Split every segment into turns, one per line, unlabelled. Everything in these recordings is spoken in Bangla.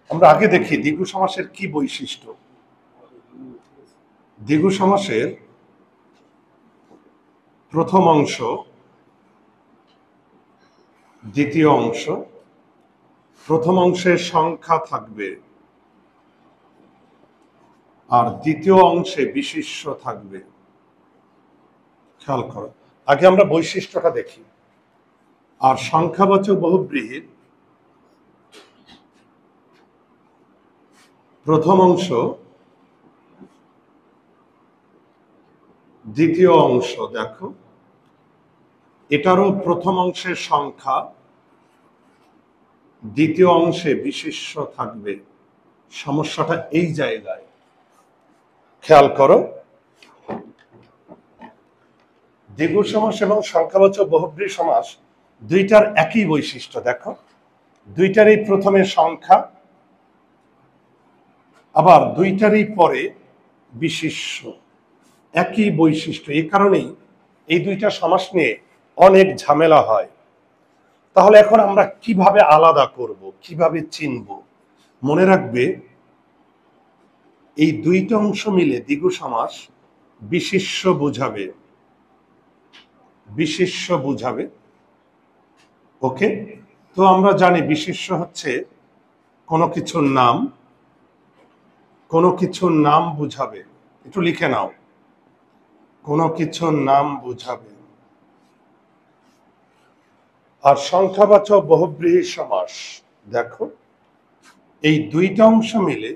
আমরা আগে দেখি দ্বিগু সমাসের কি বৈশিষ্ট্য। দ্বিগু সমাসের প্রথম অংশ, দ্বিতীয় অংশ। প্রথম অংশে সংখ্যা থাকবে আর দ্বিতীয় অংশে বিশেষ্য থাকবে। খেয়াল করো, আগে আমরা বৈশিষ্ট্যটা দেখি। আর সংখ্যাবাচক বহুব্রীহির প্রথম অংশ, দ্বিতীয় অংশ দেখো, এটারও প্রথম অংশের সংখ্যা, দ্বিতীয় অংশে বিশেষ্য থাকবে। সমস্যাটা এই জায়গায়, খেয়াল করো। দ্বিগু সমাস এবং সংখ্যাবাচক বহুব্রীহি সমাস দুইটার একই বৈশিষ্ট্য। দেখো, দুইটারই প্রথমে সংখ্যা, আবার দুইটারই পরে বিশেষ্য। একই বৈশিষ্ট্য। এই কারণেই এই দুইটা সমাস নিয়ে অনেক ঝামেলা হয়। তাহলে এখন আমরা কিভাবে আলাদা করব, কিভাবে চিনব? মনে রাখবে, এই দুইটা অংশ মিলে দ্বিগু সমাস বিশেষ্য বোঝাবে, বিশেষ্য বোঝাবে। ওকে, তো আমরা জানি বিশেষ্য হচ্ছে কোনো কিছুর নাম, কোনো কিছুর নাম বুঝাবে। একটু লিখে নাও, কোনো কিছুর নাম বুঝাবে। আর সংখ্যাবাচক বহুব্রীহি সমাস দেখো, এই দুইটা অংশ মিলে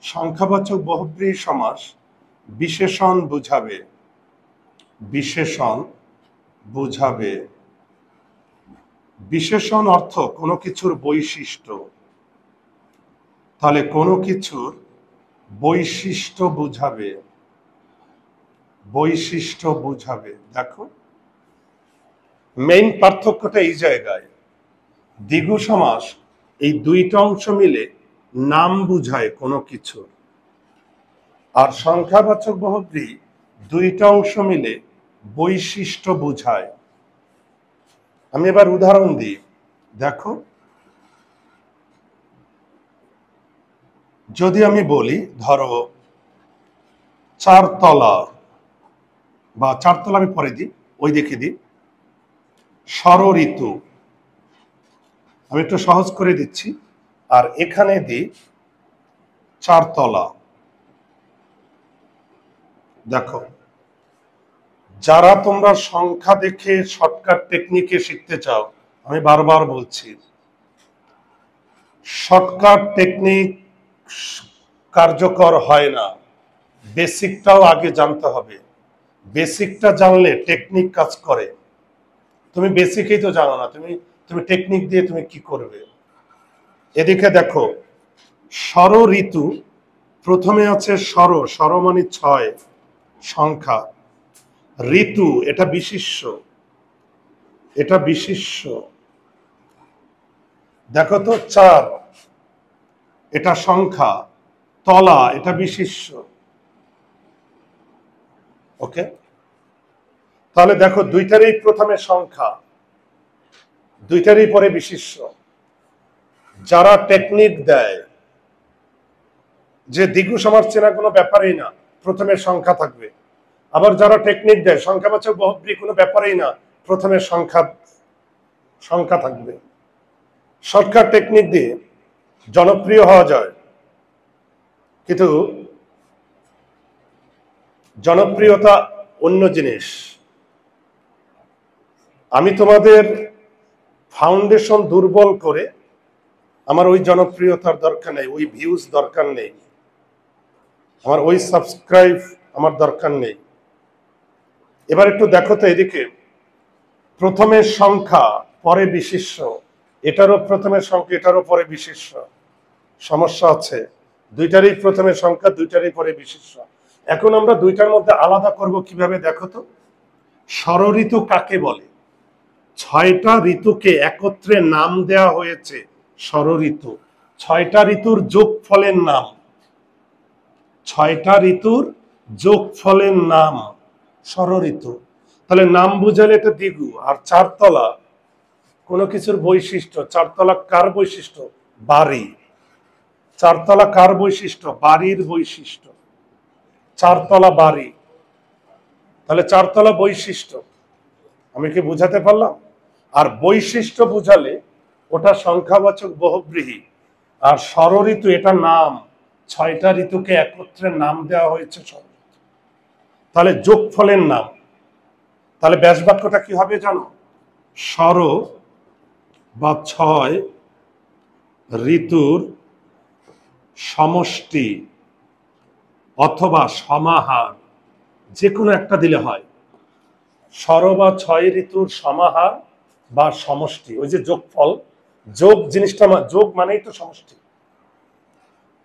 সংখ্যাবাচক বহুব্রীহি সমাস বিশেষণ বুঝাবে, বিশেষণ বুঝাবে। বিশেষণ অর্থ কোনো কিছুর বৈশিষ্ট্য। তাহলে কোনো কিছুর বৈশিষ্ট্য বুঝাবে, বৈশিষ্ট্য বুঝাবে। দেখো, মেইন পার্থক্যটা এই জায়গায়। দ্বিগু সমাস এই দুইটা অংশ মিলে নাম বুঝায় কোনো কিছুর, আর সংখ্যাবাচক বহুব্রীহি দুইটা অংশ মিলে বৈশিষ্ট্য বুঝায়। আমি এবার উদাহরণ দিই। দেখো, যদি আমি বলি, ধরো চারতলা, বা চারতলা আমি পরে দিই, ওই দেখে দিই, ষড়ঋতু। আমি একটু সহজ করে দিচ্ছি। আর এখানে দিই চারতলা। দেখো, যারা তোমরা সংখ্যা দেখে শর্টকাট টেকনিকে শিখতে চাও, আমি বারবার বলছি, শর্টকাট টেকনিক কার্যকর হয় না। বেসিকটাও আগে জানতে হবে। বেসিকটা জানলে টেকনিক কাজ করে। তুমি বেসিকই তো জানো না, তুমি তুমি টেকনিক দিয়ে তুমি কি করবে? এদিকে দেখো, ষড়ঋতু, প্রথমে আছে ষড়, ষড় মানে 6 সংখ্যা। ঋতু এটা বিশেষ্য, এটা বিশেষ্য। দেখো তো, 4 এটা সংখ্যা, তলা এটা বিশেষ্য। ওকে, তাহলে দেখো দুইটারই প্রথমে সংখ্যা, দুইটারই পরে বিশেষ্য। যারা টেকনিক দেয় যে দ্বিগু সমাস চেনা কোনো ব্যাপারই না, প্রথমে সংখ্যা থাকবে। আবার যারা টেকনিক দেয় সংখ্যাবাচক বহুব্রীহি কোনো ব্যাপারই না, প্রথমে সংখ্যা সংখ্যা থাকবে। শর্টকাট টেকনিক দিয়ে জনপ্রিয় হওয়া যায়, কিন্তু জনপ্রিয়তা অন্য জিনিস। আমি তোমাদের ফাউন্ডেশন দুর্বল করে আমার ওই জনপ্রিয়তার দরকার নেই, ওই ভিউজ দরকার নেই, আমার ওই সাবস্ক্রাইব আমার দরকার নেই। এবার একটু দেখো তো এদিকে, প্রথমে সংখ্যা পরে বিশেষ্য, এটারও প্রথমে সংখ্যা, এটারও পরে বিশেষ্য। সমস্যা আছে, দুইটারই প্রথমে সংখ্যা, দুইটারই পরে বিশেষ্য। এখন আমরা দুইটার মধ্যে আলাদা করব কিভাবে? দেখো তো, ষড়ঋতু কাকে বলে? 6টা ঋতুকে একত্রে নাম দেয়া হয়েছে ষড়ঋতু। 6টা ঋতুর যোগফলের নাম, 6টা ঋতুর যোগফলের নাম ষড়ঋতু। তাহলে নাম বুঝালে এটা দ্বিগু। আর চারতলা কোনো কিছুর বৈশিষ্ট্য। চারতলা কার বৈশিষ্ট্য? বাড়ি। চারতলা কার বৈশিষ্ট্য? বাড়ির বৈশিষ্ট্য। চারতলা বাড়ি, তাহলে চারতলা বৈশিষ্ট্য। আমি কি বুঝাতে পারলাম? আর বৈশিষ্ট্য বুঝালে ওটা সংখ্যাবাচক বহুব্রীহি। আর ষড়ঋতু এটা নাম, 6টা ঋতুকে একত্রে নাম দেওয়া হয়েছে ষড়ঋতু, তাহলে যোগফলের নাম। তাহলে ব্যাস বাক্যটা কি হবে জানো? ষড় বা 6 ঋতুর সমষ্টি অথবা সমাহার, যে কোনো একটা দিলে হয়। ষড় বা 6 ঋতুর সমাহার বা সমষ্টি, ওই যে যোগফল, যোগ জিনিসটা, যোগ মানেই তো সমষ্টি।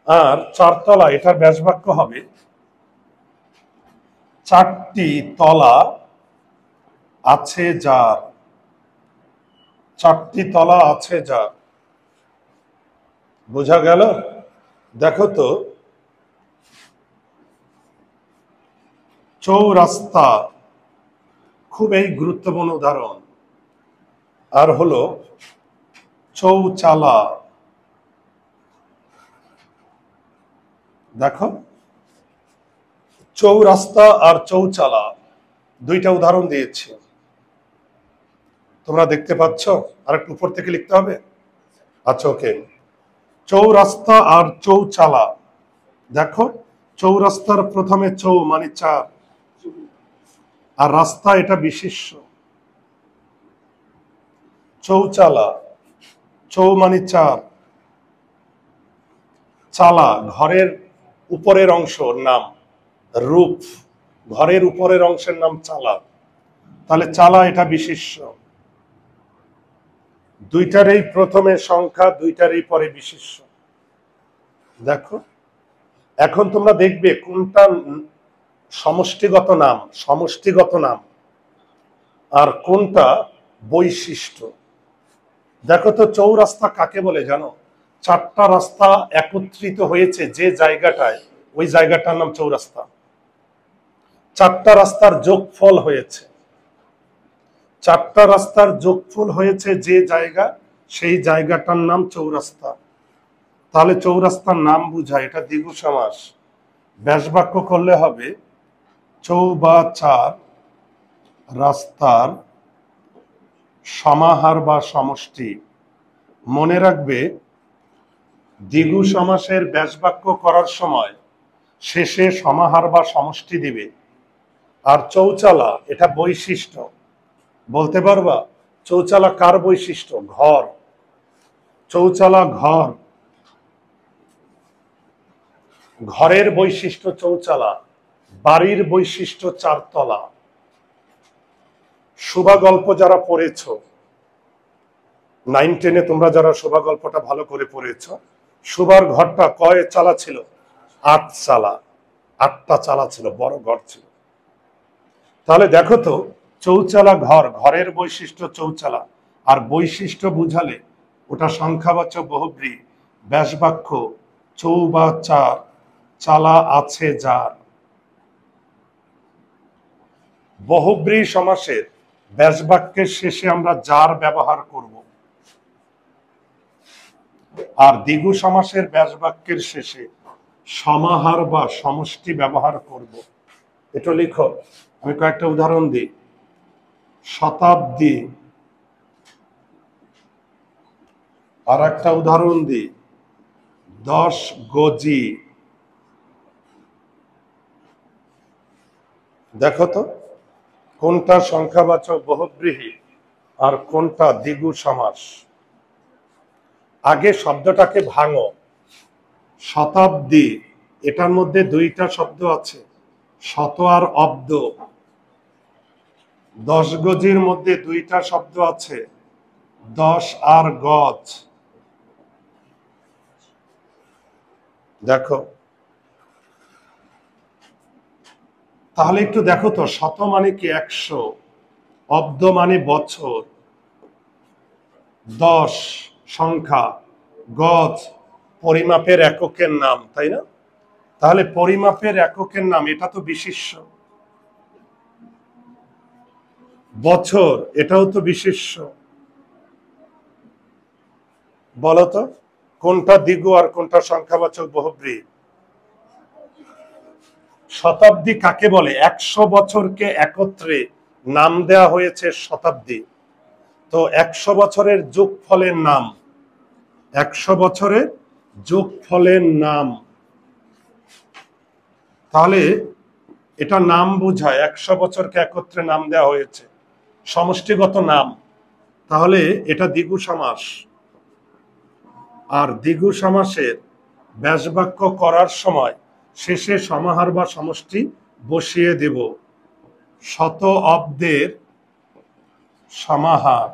আর চারতলা, এটার ব্যাস বাক্য হবে 4টি তলা আছে যার। 4টি তলা আছে যার। বোঝা গেল? দেখো তো, চৌরাস্তা খুবই গুরুত্বপূর্ণ উদাহরণ। আর হলো চৌচালা। দেখো, চৌরাস্তা আর চৌচালা দুইটা উদাহরণ দিয়েছি, তোমরা দেখতে পাচ্ছ? আর একটু উপর থেকে লিখতে হবে। আচ্ছা, ওকে। চৌরাস্তা আর চৌচালা। দেখো, চৌরাস্তার প্রথমে চৌ মানে 4, আর রাস্তা এটা বিশেষ্য। চৌচালা, চৌ মানে 4, চালা ঘরের উপরের অংশের নাম, রূপ, ঘরের উপরের অংশের নাম চালা। তাহলে চালা এটা বিশেষ্য। দুইটারই প্রথমে সংখ্যা, দুইটারই পরে বিশেষ্য। দেখো, এখন তোমরা দেখবে কোনটা সমষ্টিগত নাম, সমষ্টিগত নাম, আর কোনটা বৈশিষ্ট্য। দেখো তো, চৌরাস্তা কাকে বলে জানো? 4টা রাস্তা একত্রিত হয়েছে যে জায়গাটায়, ওই জায়গাটার নাম চৌরাস্তা। 4টা রাস্তার যোগফল হয়েছে, 4টা রাস্তার যোগফল হয়েছে যে জায়গা, সেই জায়গাটার নাম চৌরাস্তা। তাহলে চৌরাস্তার নাম বুঝায়, এটা দ্বিগু সমাস। ব্যাস বাক্য করলে হবে চৌ বা 4 রাস্তার সমাহার বা সমষ্টি। মনে রাখবে, দ্বিগু সমাসের ব্যাস বাক্য করার সময় শেষে সমাহার বা সমষ্টি দিবে। আর চৌচালা এটা বৈশিষ্ট্য। বলতে পারবা চৌচালা কার বৈশিষ্ট্য? ঘর। চৌচালা ঘর, ঘরের বৈশিষ্ট্য চৌচালা, বাড়ির বৈশিষ্ট্য 4 তলা। শোভা গল্প যারা পড়েছ, 9-10-এ তোমরা যারা শোভা গল্পটা ভালো করে পড়েছ, শোভার ঘরটা কয় চালা ছিল? 8 চালা। 8টা চালা ছিল, বড় ঘর ছিল। তাহলে দেখো তো, চৌচালা ঘর, ঘরের বৈশিষ্ট্য চৌচালা। আর বৈশিষ্ট্য বুঝালে ওটা সংখ্যাবাচক বহুব্রী। ব্যাস বাক্য চৌ বা 4 চালা আছে যার। বহুব্রী সমাসের ব্যাস বাক্যের শেষে আমরা যার ব্যবহার করব, আর দ্বিগু সমাসের ব্যাস বাক্যের শেষে সমাহার বা সমষ্টি ব্যবহার করব। এটা লিখো, আমি কয়েকটা উদাহরণ দিই। শতাব্দী, আর একটা উদাহরণ দিই, 10 গজি। দেখো তো, কোনটা সংখ্যাবাচক বহুব্রীহি আর কোনটা দ্বিগু সমাস। আগে শব্দটাকে ভাঙো। শতাব্দী, এটার মধ্যে 2টা শব্দ আছে, শত আর অব্দ। 10 গজির মধ্যে 2টা শব্দ আছে, 10 আর গজ। দেখো, তাহলে একটু দেখো তো, শত মানে কি 100, অব্দ মানে বছর, 10 সংখ্যা, গজ পরিমাপের এককের নাম, তাই না? তাহলে পরিমাপের এককের নাম, এটা তো বিশেষ্য। বছর, এটাও তো বিশেষ্য। বলো তো, কোনটা দ্বিগু আর কোনটা সংখ্যাবাচক বহুব্রীহি? শতাব্দী কাকে বলে? 100 বছরকে একত্রে নাম দেয়া হয়েছে শতাব্দী। তো 100 বছরের যোগফলের নাম, 100 বছরের যোগফলের নাম, তাহলে এটা নাম বোঝায়। 100 বছরকে একত্রে নাম দেওয়া হয়েছে, সমষ্টিগত নাম, তাহলে এটা দ্বিগু সমাস। আর দ্বিগু সমাসের ব্যাসবাক্য করার সময় শেষে সমাহার বা সমষ্টি বসিয়ে দেব। শত অব্দের সমাহার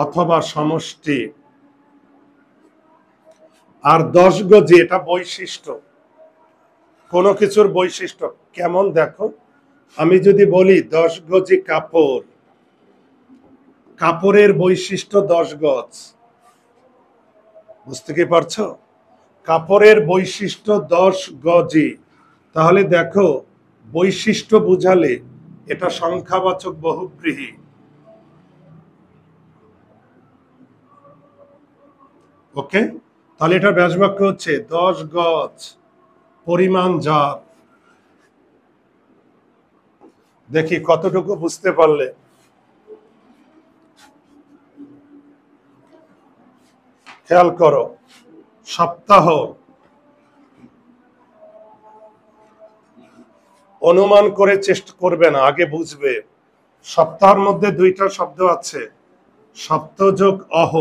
অথবা সমষ্টি। আর 10 গজি, এটা বৈশিষ্ট্য, কোনো কিছুর বৈশিষ্ট্য কেমন দেখো। আমি যদি বলি 10 গজি কাপড়, কাপড়ের বৈশিষ্ট্য 10 গজ, বুঝতে কি পারছো? কাপড়ের বৈশিষ্ট্য 10 গজি, তাহলে দেখো বৈশিষ্ট্য বুঝালে এটা সংখ্যাবাচক বহুব্রীহি। ওকে, তাহলে এটা ব্যাসবাক্য হচ্ছে 10 গজ পরিমাণ যার। দেখি কতটুকু বুঝতে পারলে। খেয়াল করো, সপ্তাহ অনুমান করে চেষ্টা করবে না, আগে বুঝবে। সপ্তাহের মধ্যে দুইটা শব্দ আছে, সপ্ত যোগ অহ।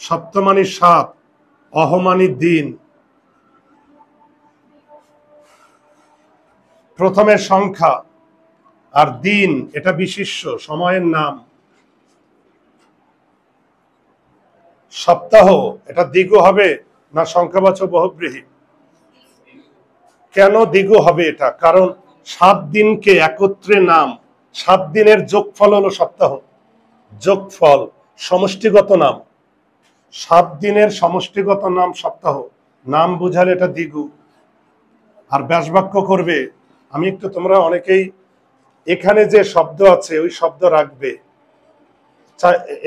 সপ্ত মানে 7, অহ মানে দিন। প্রথমে সংখ্যা আর দিন, এটা বিশিষ্য সময়ের নাম। সপ্তাহ এটা দ্বিগু হবে না সংখ্যাবাচক বহুব্রীহি? কেন দ্বিগু হবে এটা? কারণ 7 দিনকে একত্রে নাম, 7 দিনের যোগফল হলো সপ্তাহ। যোগফল সমষ্টিগত নাম, 7 দিনের সমষ্টিগত নাম সপ্তাহ, নাম বুঝালে এটা দ্বিগু। আর ব্যাসবাক্য করবে, আমি একটু, তোমরা অনেকেই এখানে যে শব্দ আছে ওই শব্দ রাখবে,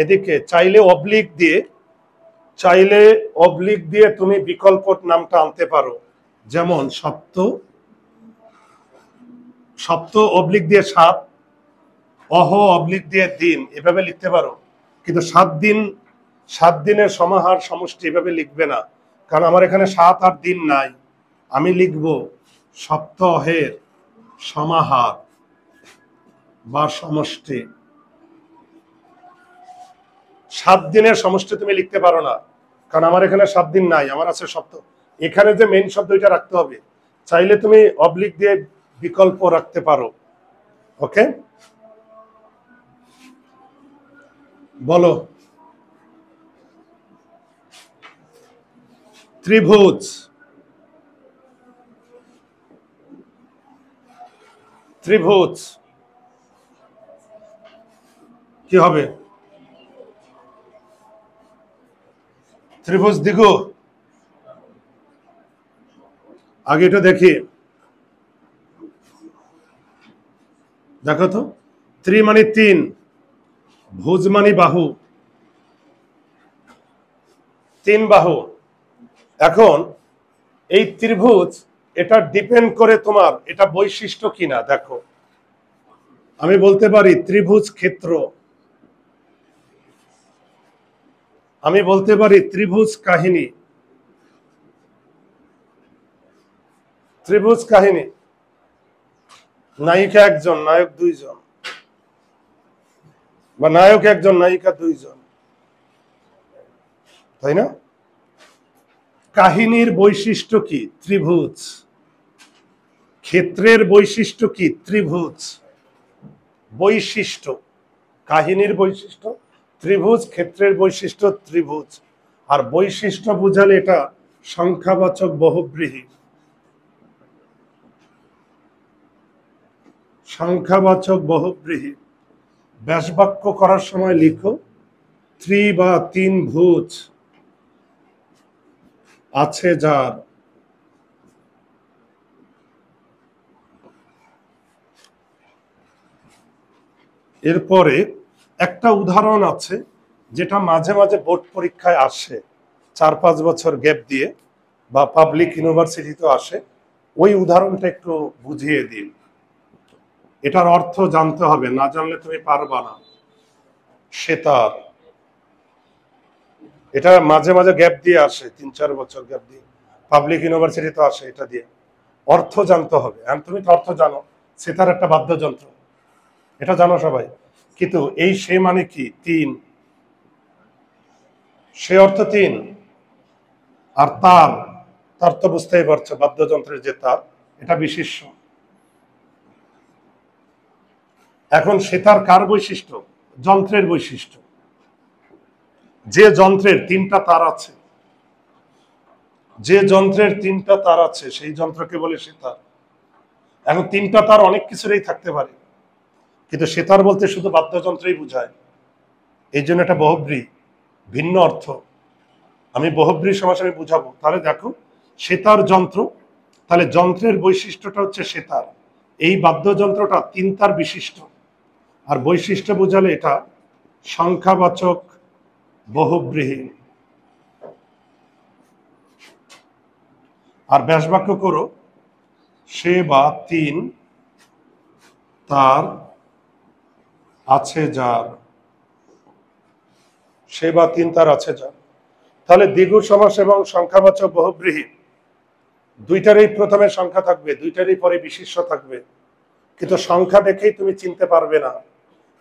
এদিকে চাইলে অবলিক দিয়ে, চাইলে অবলিক দিয়ে তুমি বিকল্প নামটা আনতে পারো। যেমন সপ্ত, সপ্ত অবলিক দিয়ে 7, অহ অবলিক দিয়ে দিন, এভাবে লিখতে পারো। কিন্তু 7 দিন, 7 দিনের সমাহার সমষ্টি এভাবে লিখবে না, কারণ আমার এখানে 7 আর দিন নাই। আমি লিখব সপ্তাহের সমাহার বা সমষ্টি। 7 দিনের সমষ্টি তুমি লিখতে পারো না, কারণ আমার এখানে 7 দিন নাই, আমার আছে সপ্তাহ। এখানে যে মেইন শব্দ এটা রাখতে হবে, চাইলে তুমি অবলিক দিয়ে বিকল্প রাখতে পারো। ওকে, বলো। ত্রিভুজ, ত্রিভুজ কি হবে? ত্রিভুজ দ্বিগু। আগে এটা দেখি, দেখো তো। ত্রি মানে 3, ভুজ মানে বাহু, 3 বাহু। এখন এই ত্রিভুজ, এটা ডিপেন্ড করে তোমার এটা বৈশিষ্ট্য কিনা। দেখো, আমি বলতে পারি ত্রিভুজ ক্ষেত্র, আমি বলতে পারি ত্রিভুজ কাহিনী। ত্রিভুজ কাহিনী, নায়িকা একজন, নায়ক 2 জন, বা নায়ক একজন, নায়িকা 2 জন, তাই না? কাহিনীর বৈশিষ্ট্য কি? ত্রিভুজ। ক্ষেত্রের বৈশিষ্ট্য কি? ত্রিভুজ। বৈশিষ্ট্য, কাহিনীর বৈশিষ্ট্য ত্রিভুজ, ক্ষেত্রের বৈশিষ্ট্য ত্রিভুজ। আর বৈশিষ্ট্য বুঝালে এটা সংখ্যাবাচক বহুব্রীহি। সংখ্যাবাচক বহুব্রীহি। ব্যাসবাক্য করার সময় লিখো ত্রি বা 3 ভুজ আছে যার। এরপরে একটা উদাহরণ আছে, যেটা মাঝে মাঝে বোর্ড পরীক্ষায় আসে 4-5 বছর গ্যাপ দিয়ে, বা পাবলিক ইউনিভার্সিটিতে আসে, ওই উদাহরণটা একটু বুঝিয়ে দিন। এটার অর্থ জানতে হবে, না জানলে তুমি পারবা না। সেতার, এটা মাঝে মাঝে গ্যাপ দিয়ে আসে, 3-4 বছর গ্যাপ দিয়ে পাবলিক ইউনিভার্সিটিতে আসে, এটা দিয়ে অর্থ জানতে হবে। আর তুমি তো অর্থ জানো, সেতার একটা বাদ্যযন্ত্র, এটা জানো সবাই। কিন্তু এই সে মানে কি 3, সে অর্থ 3। আর তার, তার তো বুঝতেই পারছো, বাদ্যযন্ত্রের যে তার, এটা বিশিষ্ট। এখন সেতার কার বৈশিষ্ট্য? যন্ত্রের বৈশিষ্ট্য। যে যন্ত্রের 3টা তার আছে, যে যন্ত্রের 3টা তার আছে সেই যন্ত্রকে বলে সেতার। এখন 3টা তার অনেক কিছুরই থাকতে পারে, কিন্তু সেতার বলতে শুধু বাদ্যযন্ত্রই বোঝায়। এই জন্য এটা বহুব্রী, ভিন্ন অর্থ। আমি বহুব্রী সমাস আমি বুঝাবো। তাহলে দেখো, সেতার যন্ত্র, তাহলে যন্ত্রের বৈশিষ্ট্যটা হচ্ছে সেতার। এই বাদ্যযন্ত্রটা 3 তার বিশিষ্ট। আর বৈশিষ্ট্য বোঝালে এটা সংখ্যাবাচক বহুব্রীহি। আর ব্যাসবাক্য করো, সে বা 3 তার আছে যার, সে বা 3 তার আছে যার। তাহলে দ্বিগু সমাস এবং সংখ্যাবাচক বহুব্রীহি দুইটারই প্রথমে সংখ্যা থাকবে, দুইটারই পরে বিশেষ্য থাকবে, কিন্তু সংখ্যা দেখেই তুমি চিনতে পারবে না,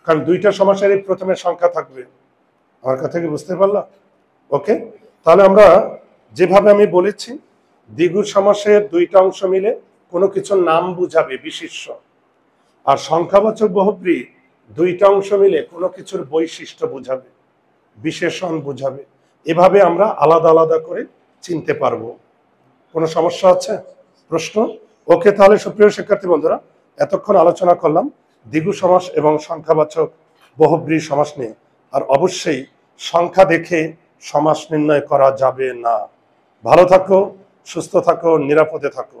কারণ দুইটা সমাসেরই প্রথমে সংখ্যা থাকবে। আমার কথা কি বুঝতে পারলা? ওকে, তাহলে আমরা যেভাবে আমি বলেছি, দ্বিগু সমাসের 2টা অংশ মিলে কোনো কিছুর নাম বুঝাবে, বিশেষ্য। আর সংখ্যাবাচক বহুব্রী 2টা অংশ মিলে কোনো কিছুর বৈশিষ্ট্য বুঝাবে, বিশেষণ বুঝাবে। এভাবে আমরা আলাদা আলাদা করে চিনতে পারবো। কোনো সমস্যা আছে? প্রশ্ন? ওকে, তাহলে সুপ্রিয় শিক্ষার্থী বন্ধুরা, এতক্ষণ আলোচনা করলাম দ্বিগু সমাস এবং সংখ্যাবাচক বহুব্রী সমাস নিয়ে। আর অবশ্যই সংখ্যা দেখে সমাস নির্ণয় করা যাবে না। ভালো থাকো, সুস্থ থাকো, নিরাপদে থাকো।